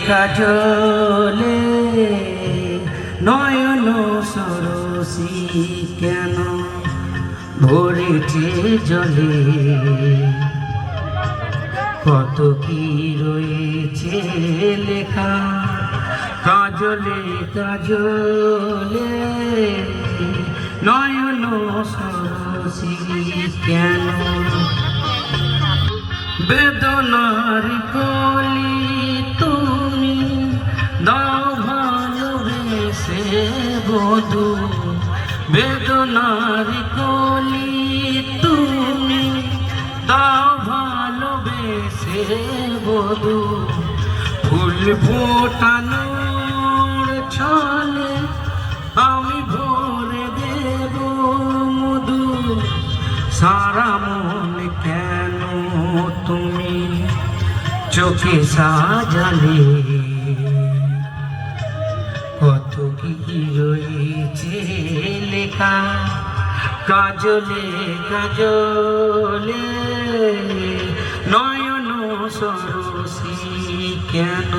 কাজলে নয়ন সরসী কেন ভরেছে জলে কত কি রয়েছে লেখা কাজলে কাজলে নয়ন সরসী কেন বেদনার কলি তুমি দাও ভালোবেসে বধূ বেদনার কলি তুমি দাও ভালোবেসে বধূ ফুল ফোটানোর ছলে আমি ভরে দেব মধু সারা মন কেন তুমি চোখে সাজালে কত কি রয়েছে লেখা কাজলে কাজলে নয়ন সরসী কেন